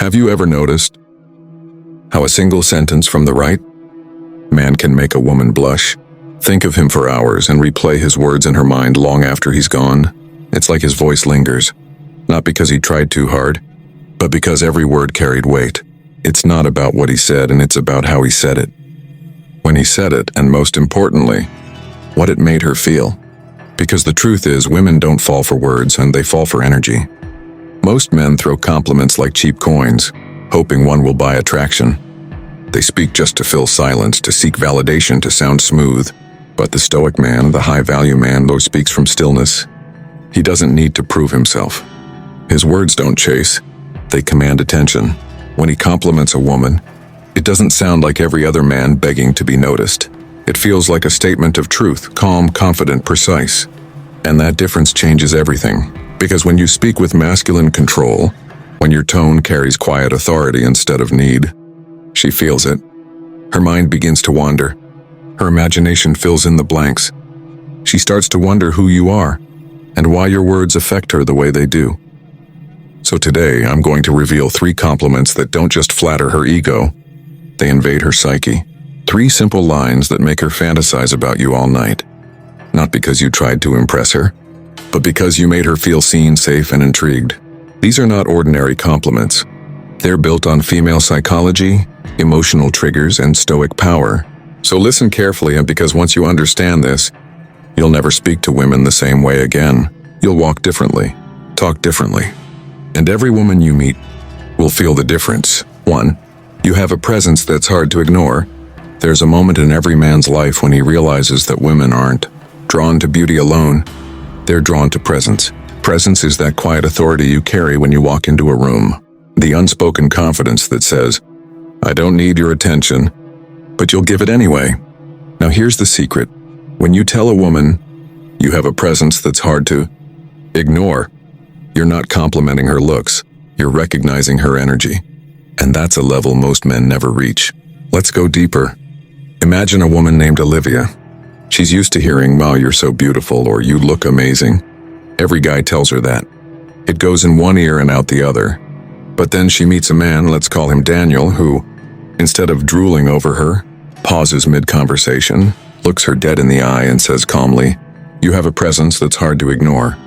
Have you ever noticed how a single sentence from the right man can make a woman blush? Think of him for hours and replay his words in her mind long after he's gone. It's like his voice lingers, not because he tried too hard, but because every word carried weight. It's not about what he said, and it's about how he said it. When he said it, and most importantly, what it made her feel. Because the truth is, women don't fall for words, and they fall for energy. Most men throw compliments like cheap coins, hoping one will buy attraction. They speak just to fill silence, to seek validation, to sound smooth. But the Stoic man, the high-value man, though, speaks from stillness. He doesn't need to prove himself. His words don't chase, they command attention. When he compliments a woman, it doesn't sound like every other man begging to be noticed. It feels like a statement of truth, calm, confident, precise. And that difference changes everything. Because when you speak with masculine control, when your tone carries quiet authority instead of need, she feels it. Her mind begins to wander. Her imagination fills in the blanks. She starts to wonder who you are and why your words affect her the way they do. So today, I'm going to reveal 3 compliments that don't just flatter her ego, they invade her psyche. 3 simple lines that make her fantasize about you all night. Not because you tried to impress her, but because you made her feel seen, safe, and intrigued. These are not ordinary compliments. They're built on female psychology, emotional triggers, and Stoic power. So listen carefully, and because once you understand this, you'll never speak to women the same way again. You'll walk differently, talk differently. And every woman you meet will feel the difference. 1. You have a presence that's hard to ignore. There's a moment in every man's life when he realizes that women aren't drawn to beauty alone. They're drawn to presence. Presence is that quiet authority you carry when you walk into a room. The unspoken confidence that says, I don't need your attention, but you'll give it anyway. Now here's the secret. When you tell a woman you have a presence that's hard to ignore, you're not complimenting her looks, you're recognizing her energy. And that's a level most men never reach. Let's go deeper. Imagine a woman named Olivia. She's used to hearing, wow, you're so beautiful, or you look amazing. Every guy tells her that. It goes in one ear and out the other. But then she meets a man, let's call him Daniel, who, instead of drooling over her, pauses mid-conversation, looks her dead in the eye and says calmly, you have a presence that's hard to ignore.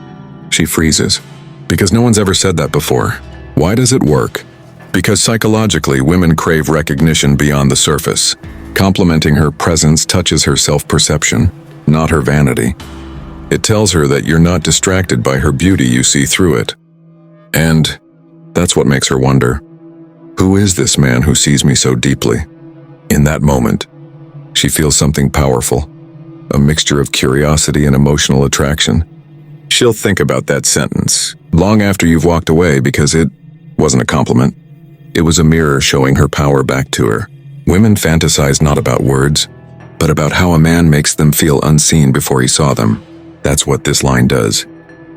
She freezes. Because no one's ever said that before. Why does it work? Because psychologically, women crave recognition beyond the surface. Complimenting her presence touches her self-perception, not her vanity. It tells her that you're not distracted by her beauty, you see through it. And that's what makes her wonder, who is this man who sees me so deeply? In that moment, she feels something powerful, a mixture of curiosity and emotional attraction. She'll think about that sentence long after you've walked away, because it wasn't a compliment. It was a mirror showing her power back to her. Women fantasize not about words, but about how a man makes them feel unseen before he saw them. That's what this line does.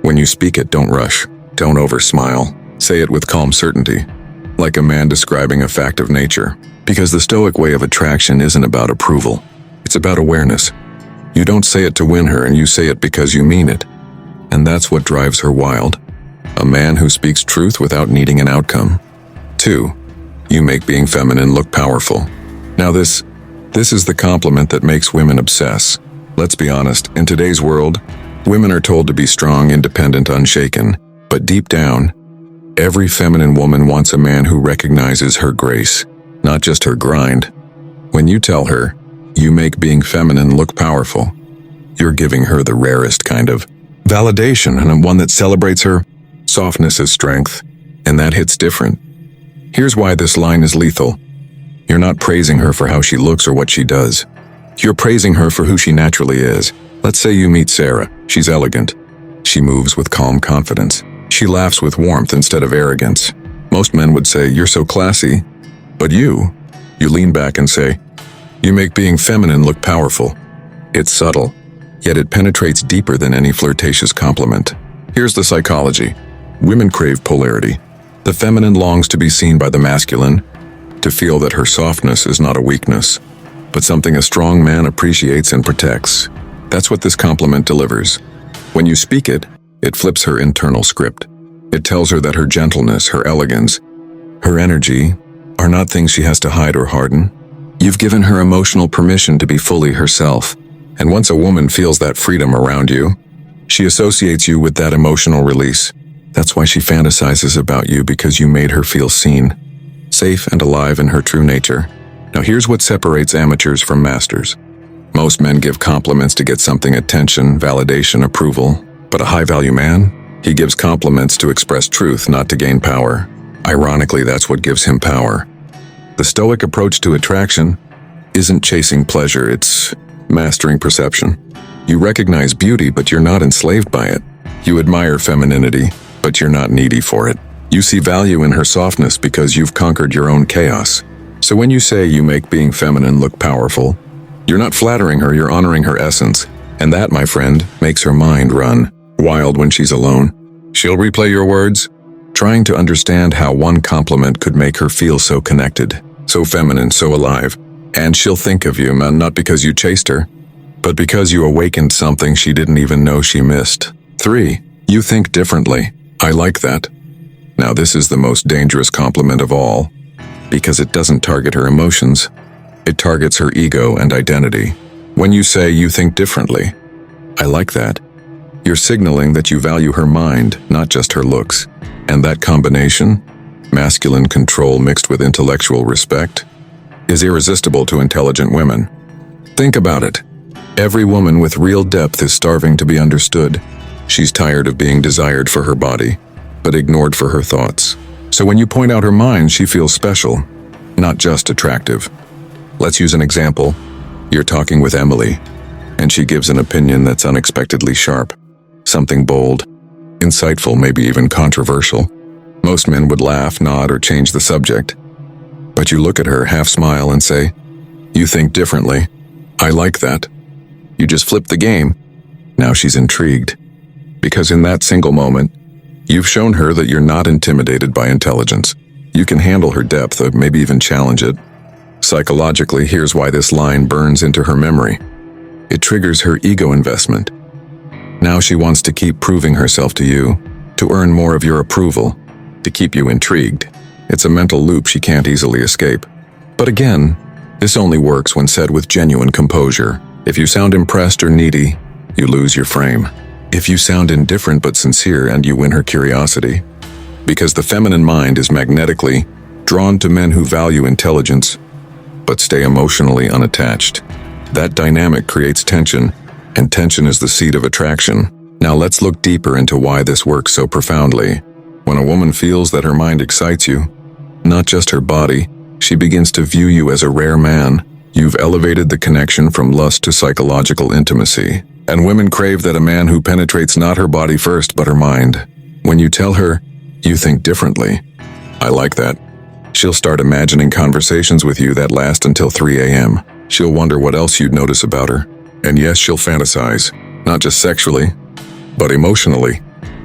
When you speak it, don't rush. Don't over-smile. Say it with calm certainty, like a man describing a fact of nature. Because the Stoic way of attraction isn't about approval. It's about awareness. You don't say it to win her, and you say it because you mean it. And that's what drives her wild. A man who speaks truth without needing an outcome. 2. You make being feminine look powerful. Now this is the compliment that makes women obsess. Let's be honest, in today's world, women are told to be strong, independent, unshaken. But deep down, every feminine woman wants a man who recognizes her grace, not just her grind. When you tell her, you make being feminine look powerful, you're giving her the rarest kind of validation, and one that celebrates her softness as strength, and that hits different. Here's why this line is lethal. You're not praising her for how she looks or what she does. You're praising her for who she naturally is. Let's say you meet Sarah. She's elegant. She moves with calm confidence. She laughs with warmth instead of arrogance. Most men would say, you're so classy. But you lean back and say, you make being feminine look powerful. It's subtle, yet it penetrates deeper than any flirtatious compliment. Here's the psychology. Women crave polarity. The feminine longs to be seen by the masculine, to feel that her softness is not a weakness, but something a strong man appreciates and protects. That's what this compliment delivers. When you speak it, it flips her internal script. It tells her that her gentleness, her elegance, Her energy are not things she has to hide or harden. You've given her emotional permission to be fully herself. And once a woman feels that freedom around you, she associates you with that emotional release. That's why she fantasizes about you, because you made her feel seen, safe and alive in her true nature. Now here's what separates amateurs from masters. Most men give compliments to get something: attention, validation, approval. But a high-value man, he gives compliments to express truth, not to gain power. Ironically, that's what gives him power. The Stoic approach to attraction isn't chasing pleasure, it's mastering perception. You recognize beauty, but you're not enslaved by it. You admire femininity, but you're not needy for it. You see value in her softness because you've conquered your own chaos. So when you say you make being feminine look powerful, you're not flattering her, you're honoring her essence. And that, my friend, makes her mind run wild when she's alone. She'll replay your words, trying to understand how one compliment could make her feel so connected, so feminine, so alive. And she'll think of you, man, not because you chased her, but because you awakened something she didn't even know she missed. 3. You think differently. I like that. Now this is the most dangerous compliment of all, because it doesn't target her emotions. It targets her ego and identity. When you say you think differently, I like that, you're signaling that you value her mind, not just her looks. And that combination, masculine control mixed with intellectual respect, is irresistible to intelligent women. Think about it. Every woman with real depth is starving to be understood. She's tired of being desired for her body, but ignored for her thoughts. So when you point out her mind, she feels special, not just attractive. Let's use an example. You're talking with Emily, and she gives an opinion that's unexpectedly sharp. Something bold, insightful, maybe even controversial. Most men would laugh, nod, or change the subject. But you look at her, half smile, and say, "You think differently. I like that." You just flip the game. Now she's intrigued. Because in that single moment, you've shown her that you're not intimidated by intelligence. You can handle her depth, or maybe even challenge it. Psychologically, here's why this line burns into her memory. It triggers her ego investment. Now she wants to keep proving herself to you, to earn more of your approval, to keep you intrigued. It's a mental loop she can't easily escape. But again, this only works when said with genuine composure. If you sound impressed or needy, you lose your frame. If you sound indifferent but sincere, and you win her curiosity. Because the feminine mind is magnetically drawn to men who value intelligence, but stay emotionally unattached. That dynamic creates tension, and tension is the seed of attraction. Now let's look deeper into why this works so profoundly. When a woman feels that her mind excites you, not just her body, she begins to view you as a rare man. You've elevated the connection from lust to psychological intimacy. And women crave that, a man who penetrates not her body first, but her mind. When you tell her, "You think differently. I like that," she'll start imagining conversations with you that last until 3 a.m. She'll wonder what else you'd notice about her. And yes, she'll fantasize, not just sexually, but emotionally.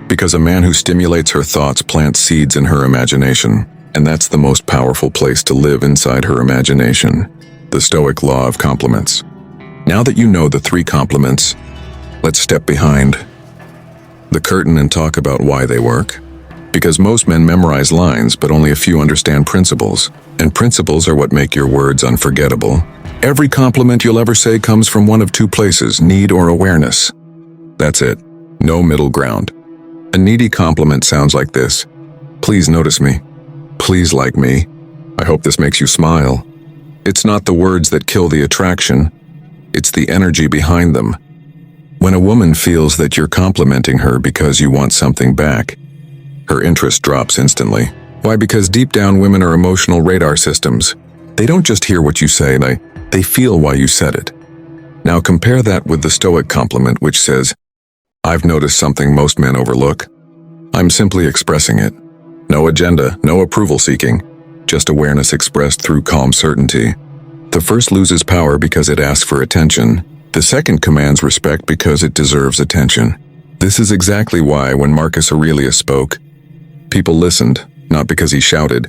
Because a man who stimulates her thoughts plants seeds in her imagination. And that's the most powerful place to live, inside her imagination. The Stoic law of compliments. Now that you know the 3 compliments, let's step behind the curtain and talk about why they work. Because most men memorize lines, but only a few understand principles. And principles are what make your words unforgettable. Every compliment you'll ever say comes from one of 2 places: need or awareness. That's it. No middle ground. A needy compliment sounds like this: "Please notice me. Please like me. I hope this makes you smile." It's not the words that kill the attraction. It's the energy behind them. When a woman feels that you're complimenting her because you want something back, her interest drops instantly. Why? Because deep down, women are emotional radar systems. They don't just hear what you say, they feel why you said it. Now compare that with the Stoic compliment, which says, "I've noticed something most men overlook. I'm simply expressing it. No agenda, no approval seeking, just awareness expressed through calm certainty." The first loses power because it asks for attention. The second commands respect because it deserves attention. This is exactly why when Marcus Aurelius spoke, people listened, not because he shouted,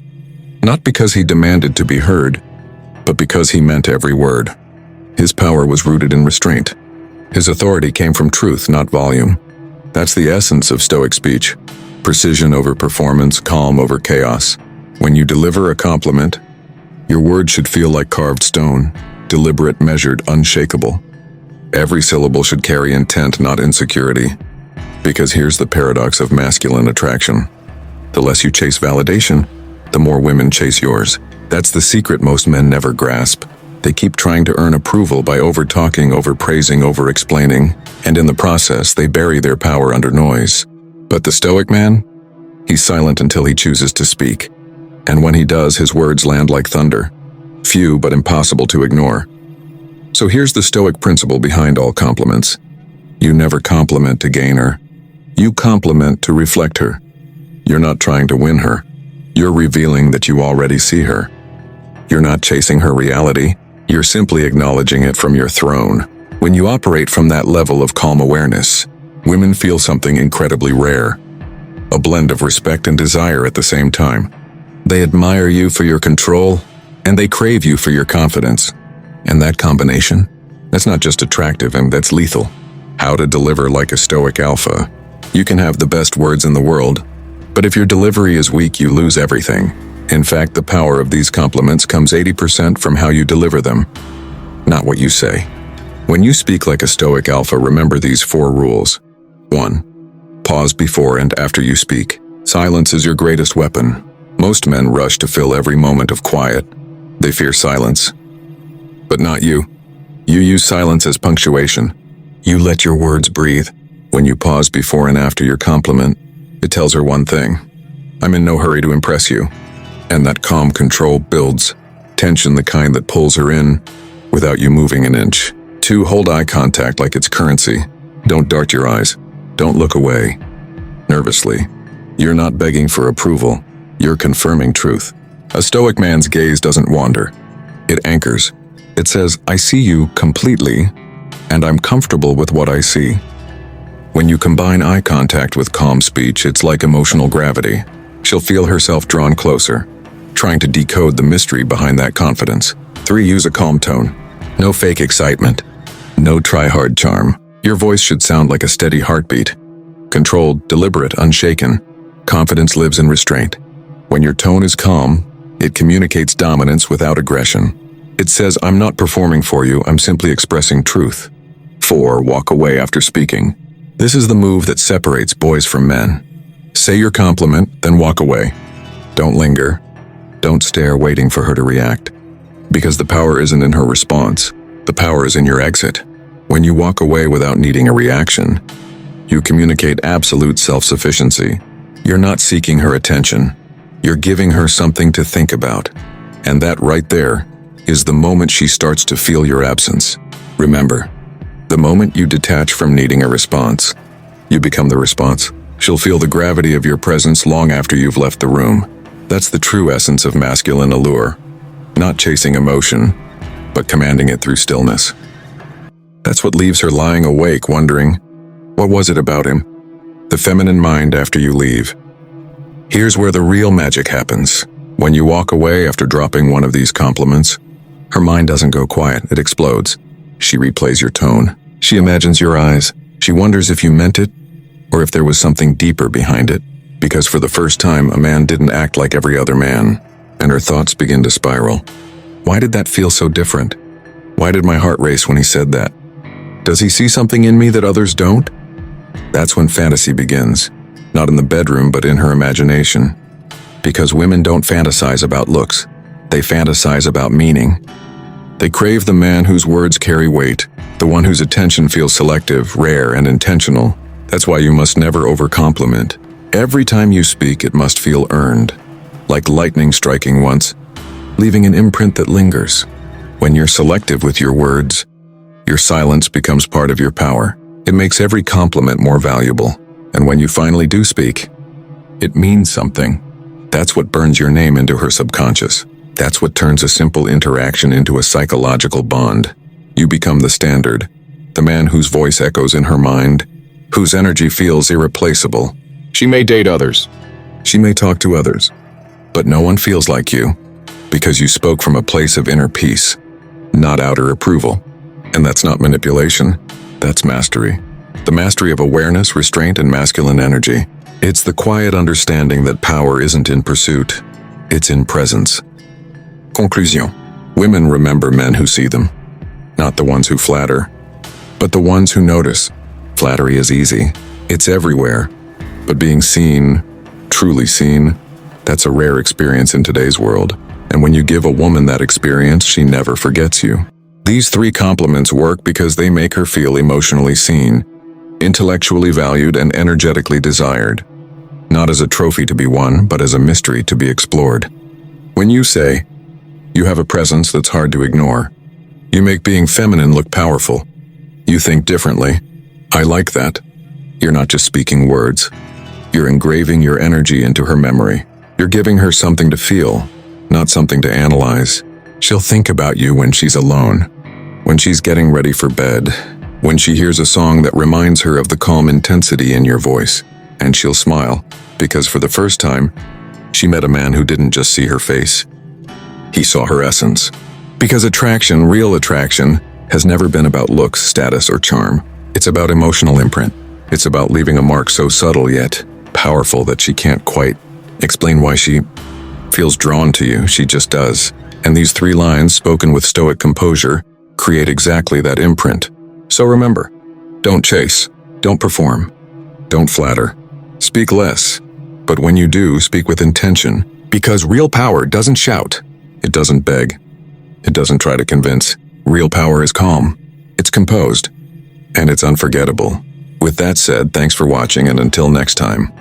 not because he demanded to be heard, but because he meant every word. His power was rooted in restraint. His authority came from truth, not volume. That's the essence of Stoic speech. Precision over performance, calm over chaos. When you deliver a compliment, your words should feel like carved stone, deliberate, measured, unshakable. Every syllable should carry intent, not insecurity. Because here's the paradox of masculine attraction. The less you chase validation, the more women chase yours. That's the secret most men never grasp. They keep trying to earn approval by over-talking, over-praising, over-explaining, and in the process, they bury their power under noise. But the Stoic man? He's silent until he chooses to speak. And when he does, his words land like thunder. Few, but impossible to ignore. So here's the Stoic principle behind all compliments. You never compliment to gain her. You compliment to reflect her. You're not trying to win her. You're revealing that you already see her. You're not chasing her reality. You're simply acknowledging it from your throne. When you operate from that level of calm awareness, women feel something incredibly rare. A blend of respect and desire at the same time. They admire you for your control, and they crave you for your confidence. And that combination, that's not just attractive, and that's lethal. How to deliver like a Stoic alpha. You can have the best words in the world, but if your delivery is weak, you lose everything. In fact, the power of these compliments comes 80% from how you deliver them, not what you say. When you speak like a Stoic alpha, remember these 4 rules. 1. Pause before and after you speak. Silence is your greatest weapon. Most men rush to fill every moment of quiet. They fear silence. But not you. You use silence as punctuation. You let your words breathe. When you pause before and after your compliment, it tells her one thing. I'm in no hurry to impress you. And that calm control builds tension, the kind that pulls her in without you moving an inch. 2. Hold eye contact like it's currency. Don't dart your eyes. Don't look away nervously. You're not begging for approval. You're confirming truth. A Stoic man's gaze doesn't wander. It anchors. It says, I see you completely, and I'm comfortable with what I see. When you combine eye contact with calm speech, it's like emotional gravity. She'll feel herself drawn closer, trying to decode the mystery behind that confidence. 3. Use a calm tone. No fake excitement. No try-hard charm. Your voice should sound like a steady heartbeat. Controlled, deliberate, unshaken. Confidence lives in restraint. When your tone is calm, it communicates dominance without aggression. It says, I'm not performing for you, I'm simply expressing truth. 4. Walk away after speaking. This is the move that separates boys from men. Say your compliment, then walk away. Don't linger. Don't stare waiting for her to react. Because the power isn't in her response. The power is in your exit. When you walk away without needing a reaction, you communicate absolute self-sufficiency. You're not seeking her attention. You're giving her something to think about. And that right there is the moment she starts to feel your absence. Remember, the moment you detach from needing a response, you become the response. She'll feel the gravity of your presence long after you've left the room. That's the true essence of masculine allure. Not chasing emotion, but commanding it through stillness. That's what leaves her lying awake, wondering, what was it about him? The feminine mind after you leave. Here's where the real magic happens. When you walk away after dropping one of these compliments, her mind doesn't go quiet, it explodes. She replays your tone. She imagines your eyes. She wonders if you meant it, or if there was something deeper behind it. Because for the first time, a man didn't act like every other man, and her thoughts begin to spiral. Why did that feel so different? Why did my heart race when he said that? Does he see something in me that others don't? That's when fantasy begins. Not in the bedroom, but in her imagination. Because women don't fantasize about looks. They fantasize about meaning. They crave the man whose words carry weight, the one whose attention feels selective, rare, and intentional. That's why you must never overcompliment. Every time you speak, it must feel earned, like lightning striking once, leaving an imprint that lingers. When you're selective with your words, your silence becomes part of your power. It makes every compliment more valuable. And when you finally do speak, it means something. That's what burns your name into her subconscious. That's what turns a simple interaction into a psychological bond. You become the standard, the man whose voice echoes in her mind, whose energy feels irreplaceable. She may date others. She may talk to others. But no one feels like you, because you spoke from a place of inner peace, not outer approval. And that's not manipulation, that's mastery. The mastery of awareness, restraint, and masculine energy. It's the quiet understanding that power isn't in pursuit. It's in presence. Conclusion. Women remember men who see them. Not the ones who flatter, but the ones who notice. Flattery is easy. It's everywhere. But being seen, truly seen, that's a rare experience in today's world. And when you give a woman that experience, she never forgets you. These 3 compliments work because they make her feel emotionally seen, intellectually valued, and energetically desired. Not as a trophy to be won, but as a mystery to be explored. When you say, "You have a presence that's hard to ignore," you make being feminine look powerful. You think differently. I like that. You're not just speaking words. You're engraving your energy into her memory. You're giving her something to feel, not something to analyze. She'll think about you when she's alone, when she's getting ready for bed, when she hears a song that reminds her of the calm intensity in your voice, and she'll smile, because for the first time, she met a man who didn't just see her face. He saw her essence. Because attraction, real attraction, has never been about looks, status, or charm. It's about emotional imprint. It's about leaving a mark so subtle yet powerful that she can't quite explain why she feels drawn to you. She just does. And these 3 lines, spoken with stoic composure, create exactly that imprint. So remember, don't chase, don't perform, don't flatter. Speak less, but when you do, speak with intention. Because real power doesn't shout. It doesn't beg. It doesn't try to convince. Real power is calm. It's composed. And it's unforgettable. With that said, thanks for watching, and until next time.